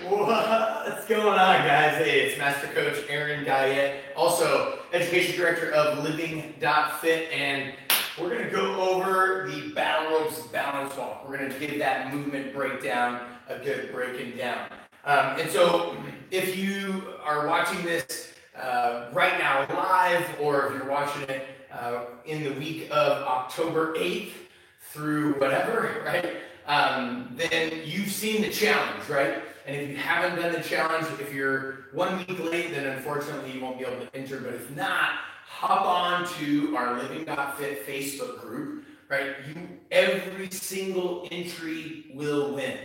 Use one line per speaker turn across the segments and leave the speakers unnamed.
What's going on, guys? Hey, it's Master Coach Aaron Guyette, also Education Director of Living.Fit, and we're going to go over the Battle Ropes Balance Walk. We're going to give that movement breakdown a good breaking down. And so if you are watching this right now live, or if you're watching it in the week of October 8th through whatever, right, then you've seen the challenge, right? And if you haven't done the challenge, if you're 1 week late, then unfortunately you won't be able to enter. But if not, hop on to our Living.Fit Facebook group, right? Every single entry will win.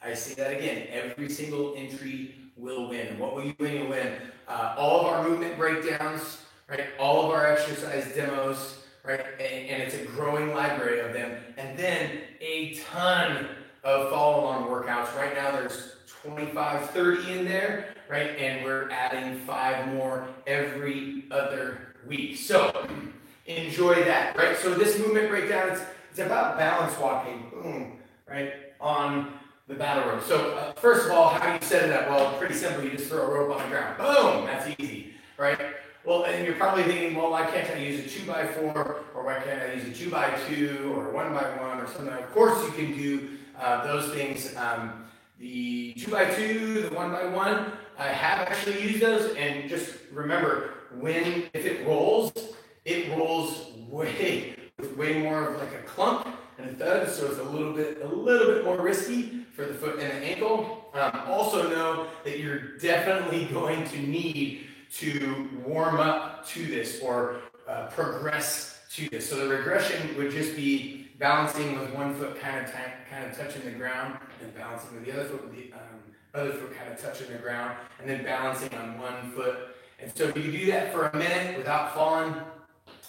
I say that again, every single entry will win. And what will you win? You'll win all of our movement breakdowns, right? All of our exercise demos, right? And it's a growing library of them. And then a ton of follow-along workouts. Right now there's 25, 30 in there, right? And we're adding 5 more every other week. So enjoy that, right? So this movement breakdown, it's about balance walking, boom, right, on the battle rope. So first of all, how do you set it up? Well, pretty simple. You just throw a rope on the ground. Boom, that's easy, right? Well, and you're probably thinking, well, why can't I use a 2x4, or why can't I use a 2x2, or 1x1, or something? Of course you can do those things. The 2x2, the 1x1, I have actually used those, and just remember, if it rolls with way more of like a clump and a thud, so it's a little bit more risky for the foot and the ankle. Also know that you're definitely going to need to warm up to this, or progress to this. So the regression would just be balancing with one foot kind of touching the ground, and balancing with the other foot, with the other foot kind of touching the ground, and then balancing on one foot. And so if you do that for a minute without falling,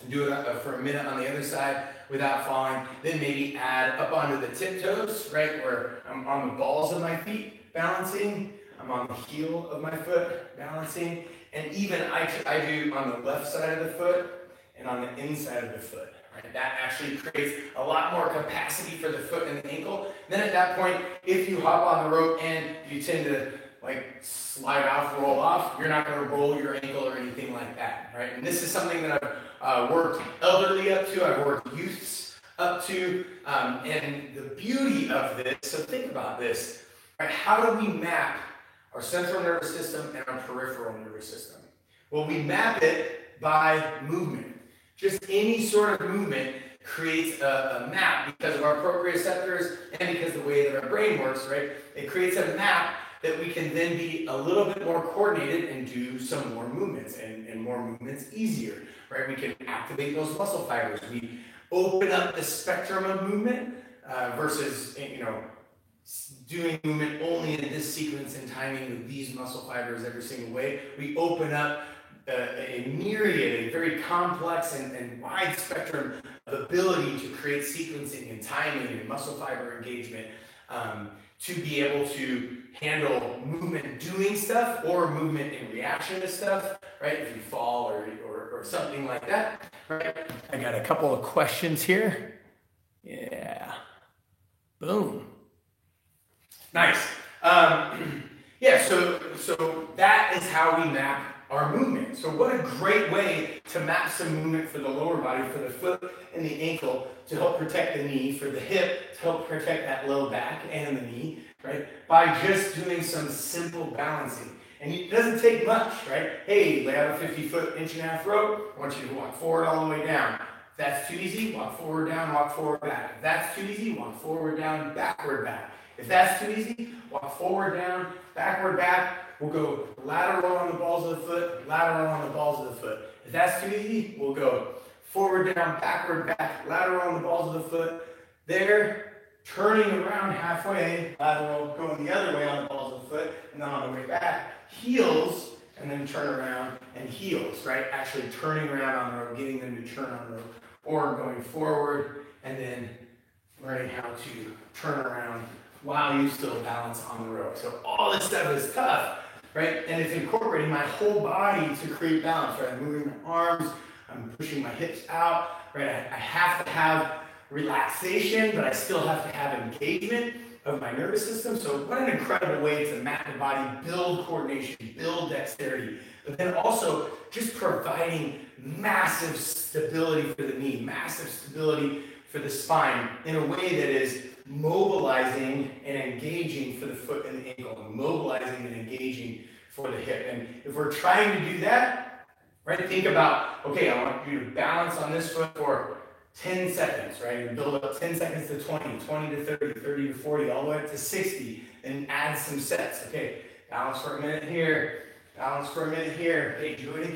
and do it for a minute on the other side without falling, then maybe add up onto the tiptoes, right, where I'm on the balls of my feet balancing, I'm on the heel of my foot balancing, and even I do on the left side of the foot and on the inside of the foot. Right? That actually creates a lot more capacity for the foot and the ankle. Then at that point, if you hop on the rope and you tend to like slide off, roll off, you're not going to roll your ankle or anything like that, right? And this is something that I've worked elderly up to, I've worked youths up to, and the beauty of this, so think about this, right? How do we map our central nervous system and our peripheral nervous system? Well, we map it by movement. Just any sort of movement creates a map because of our proprioceptors and because of the way that our brain works, right? It creates a map that we can then be a little bit more coordinated and do some more movements, and more movements easier, right? We can activate those muscle fibers. We open up the spectrum of movement versus, doing movement only in this sequence and timing with these muscle fibers every single way. We open up a myriad, a very complex and wide spectrum of ability to create sequencing and timing and muscle fiber engagement to be able to handle movement doing stuff or movement in reaction to stuff, right? If you fall or something like that, right? I got a couple of questions here. Yeah. Boom. Nice. Yeah, so that is how we map our movement. So what a great way to map some movement for the lower body, for the foot and the ankle, to help protect the knee, for the hip, to help protect that low back and the knee, right? By just doing some simple balancing. And it doesn't take much, right? Hey, lay out a 50-foot, inch-and-a-half rope. I want you to walk forward all the way down. If that's too easy, walk forward, down, walk forward, back. If that's too easy, walk forward, down, backward, back. If that's too easy, walk forward, down, backward, back. We'll go lateral on the balls of the foot, lateral on the balls of the foot. If that's too easy, we'll go forward, down, backward, back, lateral on the balls of the foot. There, turning around halfway, lateral, going the other way on the balls of the foot, and then on the way back, heels, and then turn around and heels, right? Actually turning around on the rope, getting them to turn on the rope, or going forward, and then learning how to turn around while you still balance on the rope. So all this stuff is tough, right? And it's incorporating my whole body to create balance, right? I'm moving my arms, I'm pushing my hips out, right? I have to have relaxation, but I still have to have engagement of my nervous system. So what an incredible way to map the body, build coordination, build dexterity, but then also just providing massive stability for the knee, massive stability for the spine in a way that is mobilizing and engaging for the foot and the ankle, and mobilizing and engaging for the hip. And if we're trying to do that, right, think about, okay, I want you to balance on this foot for 10 seconds, right? And build up 10 seconds to 20, 20 to 30, 30 to 40, all the way up to 60, and add some sets. Okay, balance for a minute here, balance for a minute here. Okay, do it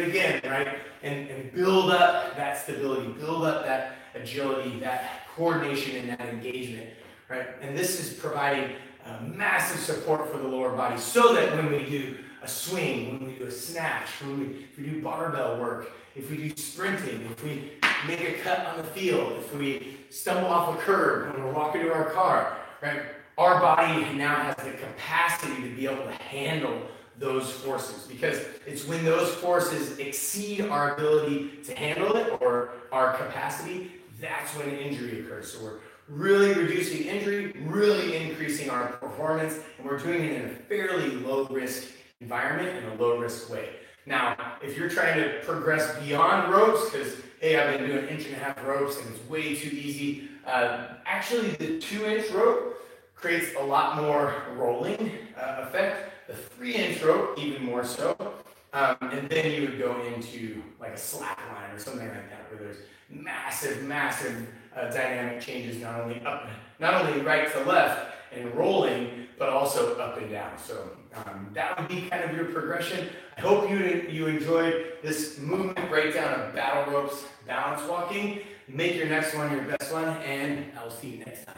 again, right? And build up that stability, build up that agility, that coordination, and that engagement, right? And this is providing massive support for the lower body so that when we do a swing, when we do a snatch, if we do barbell work, if we do sprinting, if we make a cut on the field, if we stumble off a curb when we're walking to our car, right? Our body now has the capacity to be able to handle those forces, because it's when those forces exceed our ability to handle it or our capacity, that's when injury occurs. So we're really reducing injury, really increasing our performance, and we're doing it in a fairly low-risk environment, in a low-risk way. Now, if you're trying to progress beyond ropes, because, hey, I've been doing 1.5 inch ropes and it's way too easy, actually the 2-inch rope creates a lot more rolling effect. The 3-inch rope, even more so. And then you would go into like a slack line or something like that, where there's massive dynamic changes, not only right to left and rolling, but also up and down. So that would be kind of your progression. I hope you enjoyed this movement breakdown of battle ropes balance walking. Make your next one your best one, and I'll see you next time.